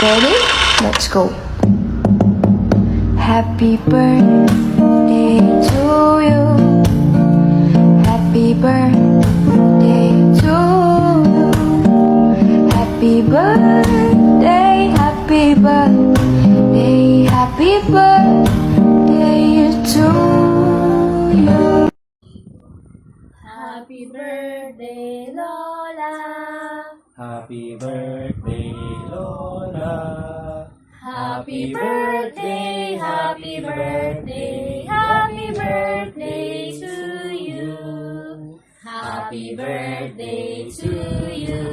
Ready? Let's go. Happy birthday to you. Happy birthday to you. Happy birthday, happy birthday, happy birthday to you. Happy birthday, Lola. Happy birthday, Lola. Happy birthday, happy birthday, happy birthday to you. Happy birthday to you.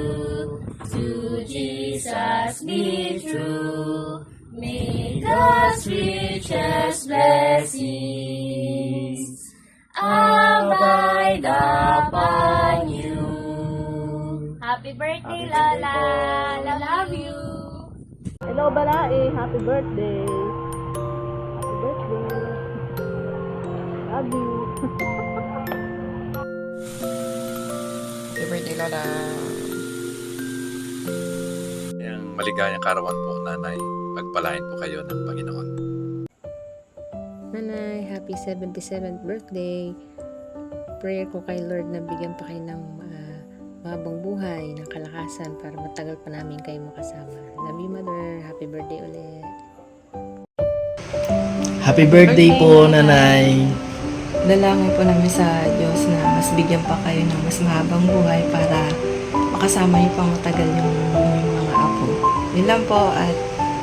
To Jesus be true. May God's richest blessings abide upon you. Happy birthday, Lola. Love you. Hello, Balae. Happy birthday. Happy birthday. Love you. Happy birthday, Lola. Yang maligayang karawan po, Nanay. Pagpalain po kayo ng Panginoon. Nanay, happy 77th birthday. Prayer ko kay Lord na bigyan pa kayo ng mahabang buhay, ng kalakasan para matagal pa namin kayo makasama. Love you, Mother. Happy birthday ulit. Happy birthday po, Nanay. Dalangin po namin sa Diyos na mas bigyan pa kayo ng mas mahabang buhay para makasama niyo pang matagal yung mga apo. Yun lang po at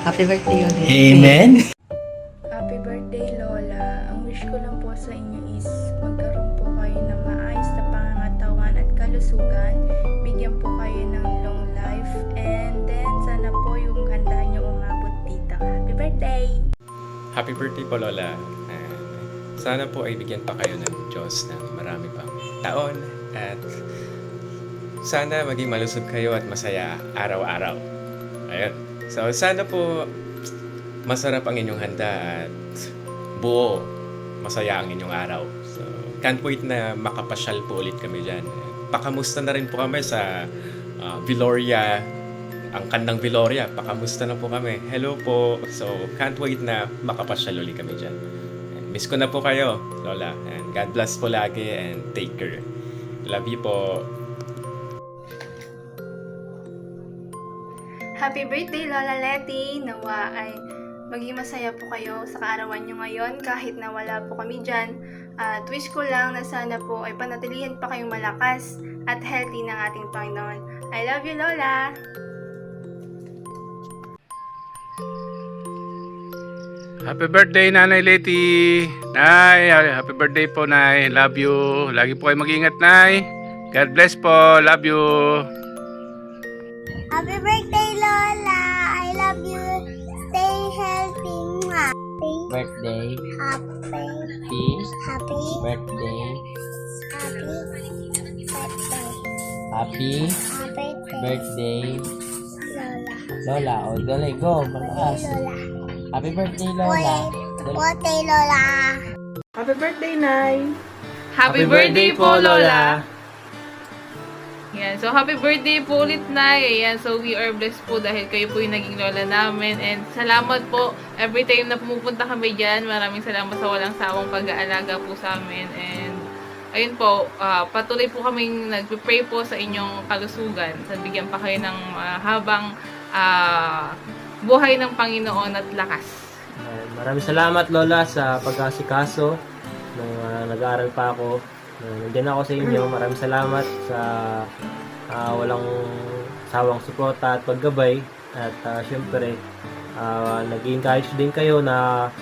happy birthday ulit. Amen. Happy birthday, Lola. Ang wish ko lang po sa inyo is magkaroon po kayo ng maayos na pangangatawan at kalusugan. Bigyan po kayo ng long life. And then, sana po yung handa niyo umabot dito. Happy birthday! Happy birthday po, Lola. Sana po ay bigyan pa kayo ng Diyos ng marami pang taon at sana maging malusog kayo at masaya araw-araw. Ayun. So, sana po masarap ang inyong handa at buo, masaya ang inyong araw. So, can't wait na makapasyal po ulit kami dyan. Pakamusta na rin po kami sa Viloria, ang kandang Viloria. Pakamusta na po kami. Hello po. So, can't wait na makapasyal ulit kami dyan. Miss ko na po kayo, Lola. And God bless po lagi and take care. Love you po. Happy birthday, Lola Letty! Nawa ay maging masaya po kayo sa kaarawan nyo ngayon kahit na wala po kami dyan. At wish ko lang na sana po ay panatilihan pa kayong malakas at healthy ng ating Panginoon. I love you, Lola! Happy birthday, Nanay Leti. Nay, happy birthday po, Nay. Love you. Lagi po kayo mag-ingat, Nay. God bless po. Love you. Happy birthday, Lola. I love you. Stay healthy. Birthday. Happy Birthday. Happy Birthday. Lola. Lola, o dali, go. Malakas. Happy birthday, Lola. Birthday, Lola. Happy birthday, Nay. Happy birthday po, Lola. Yan. So, happy birthday po ulit, Nay. Ayan. So, we are blessed po dahil kayo po yung naging lola namin. And salamat po every time na pumupunta kami dyan. Maraming salamat sa walang sawang pag-aalaga po sa amin. And, ayun po, patuloy po kaming nagpipray po sa inyong kalusugan. Sa bigyan pa kayo ng habang buhay ng Panginoon at lakas. Maraming salamat, Lola, sa pag-asikaso nung nag-aaral pa ako. Nandiyan ako sa inyo. Maraming salamat sa walang sawang suporta at paggabay. At syempre, nag-encourage din kayo na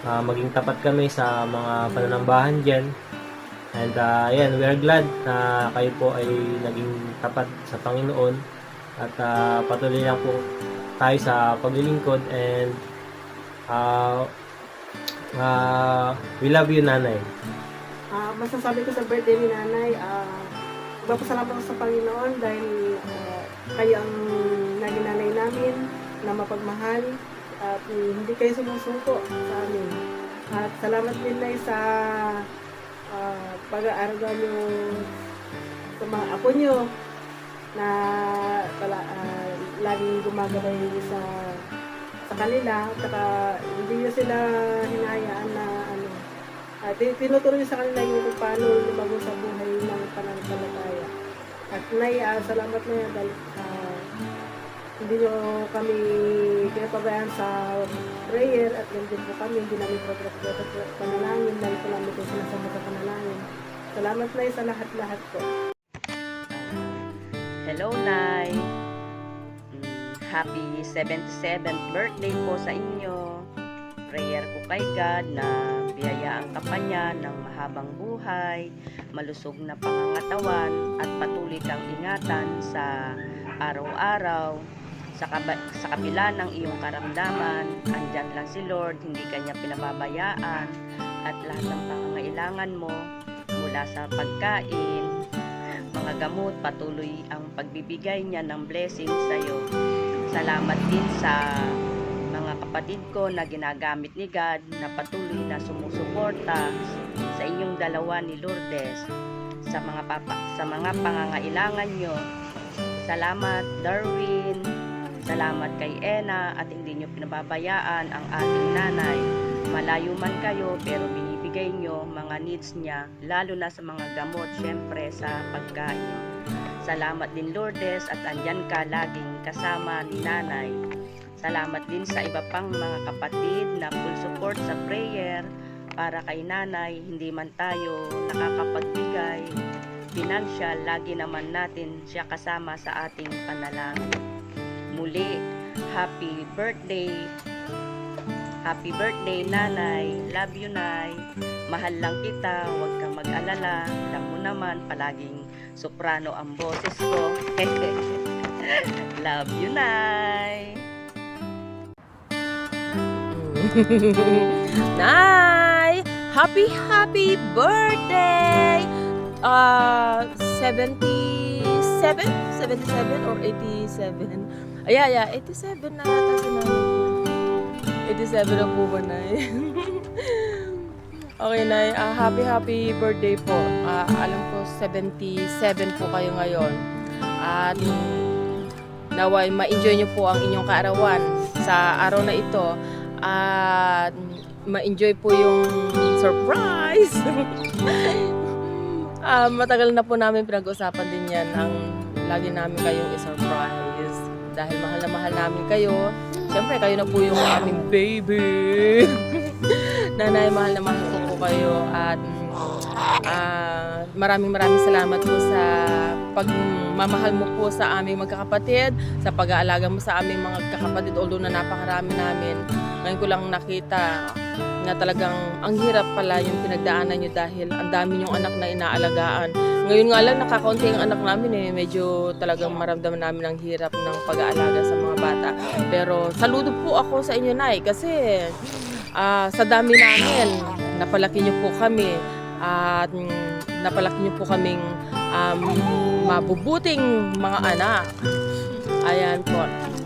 maging tapat kami sa mga pananambahan dyan. And ayan, we are glad na kayo po ay naging tapat sa Panginoon. At patuloy lang po tayo sa paglilingkod. And we love you, Nanay. Masasabi ko sa birthday ni Nanay, magpapasalamat ako sa Panginoon dahil kayo ang naging nanay namin na mapagmahal at hindi kayo sumusuko sa amin. At salamat din, Nay, sa pag-aaraga nyo sa mga apo nyo na laging gumagabay sa kanila, at saka hindi nyo sila hinayaan na tinuturo nyo sa kanila yung kung paano lumago sa buhay ng pananampalataya. At Nay, salamat na yan dahil hindi nyo kami pinapabayaan sa prayer at nandun po kami, hindi namin progress sa panalangin, dahil po namin po sinasama sa panalangin. Salamat Nay sa lahat-lahat po. Hello, Nay. Happy 77th birthday po sa inyo. Prayer ko kay God na biyayaan ka pa niya ng mahabang buhay, malusog na pangangatawan, at patuloy kang ingatan sa araw-araw. Sa kabila ng iyong karamdaman, andyan lang si Lord, hindi kanya pinababayaan, at lahat ng pangangailangan mo mula sa pagkain, mga gamot, patuloy ang pagbibigay niya ng blessing sa iyo. Salamat din sa mga kapatid ko na ginagamit ni God na patuloy na sumusuporta sa inyong dalawa ni Lourdes sa mga pangangailangan nyo. Salamat Darwin, salamat kay Ena, at hindi nyo pinababayaan ang ating nanay. Malayo man kayo pero binibigay nyo mga needs niya, lalo na sa mga gamot, syempre sa pagkain. Salamat din Lourdes, at andyan ka laging kasama ni nanay. Salamat din sa iba pang mga kapatid na full support sa prayer para kay nanay. Hindi man tayo nakakapagbigay financial, lagi naman natin siya kasama sa ating panalangin. Muli, happy birthday nanay. Love you, Nay. Mahal lang kita, huwag kang mag-alala. Alam mo naman, palaging soprano ang boses ko. Love you, Nay. Nay! Happy birthday! 77 or 87? Yeah, 87 na yata si nanay ko. 87 na po ba, Nay? Okay, Nay. Happy birthday po. Alam ko, 77 po kayo ngayon. At naway ma-enjoy nyo po ang inyong kaarawan sa araw na ito. At ma-enjoy po yung surprise. Matagal na po namin pinag-usapan din yan ang lagi namin kayong i-surprise. Dahil mahal na mahal namin kayo. Siyempre, kayo na po yung aming baby. Nanay, mahal na mahal po kayo. At maraming salamat po sa pagmamahal mo po sa aming magkakapatid, sa pag-aalaga mo sa aming mga kakapatid, although na napakarami namin. Ngayon ko lang nakita na talagang ang hirap pala yung pinagdaanan nyo dahil ang dami yung anak na inaalagaan. Ngayon nga lang nakakaunti ang anak namin medyo talagang maramdaman namin ang hirap ng pag-aalaga sa mga bata. Pero saludo po ako sa inyo, Nay, kasi sa dami namin, napalaki nyo po kami at napalaki nyo po kaming mabubuting mga anak. Ayan po.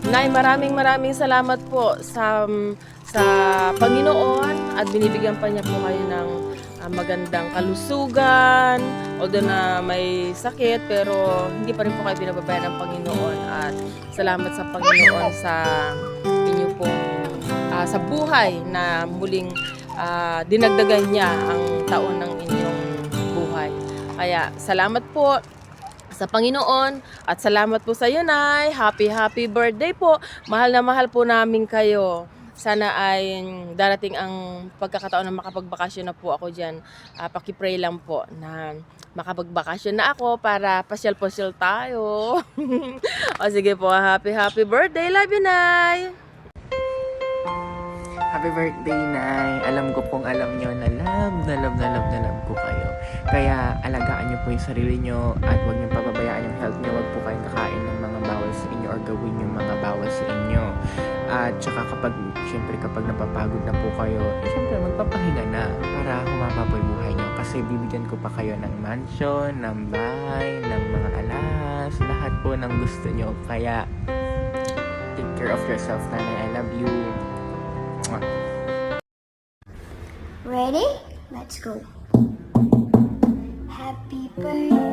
Nay, maraming salamat po sa Panginoon at binibigyan pa niya po kayo ng magandang kalusugan, although na may sakit pero hindi pa rin po kayo binababayan ng Panginoon, at salamat sa Panginoon sa inyo pong sa buhay na muling dinagdagan niya ang taon ng inyong buhay. Kaya salamat po sa Panginoon at salamat po sa iyo, Nay. Happy birthday po. Mahal na mahal po namin kayo. Sana ay darating ang pagkakataon na makapagbakasyon na po ako dyan. Paki-pray lang po na makapagbakasyon na ako para pasyal-pasyal tayo. O sige po, happy birthday. Love you, Nay. Happy birthday, Nay. Alam ko pong alam nyo na love ko kayo. Kaya alagaan nyo po yung sarili nyo at huwag nyo pababayaan yung health nyo. Huwag po kayong kakain ng mga bawal sa inyo or gawin yung mga bawal sa inyo. At saka kapag napapagod na po kayo, syempre magpapahinga na para humaba po yung buhay nyo. Kasi bibigyan ko pa kayo ng mansion, ng bahay, ng mga alas, lahat po ng gusto nyo. Kaya take care of yourself, Nanay. I love you. Ready? Let's go. Happy birthday.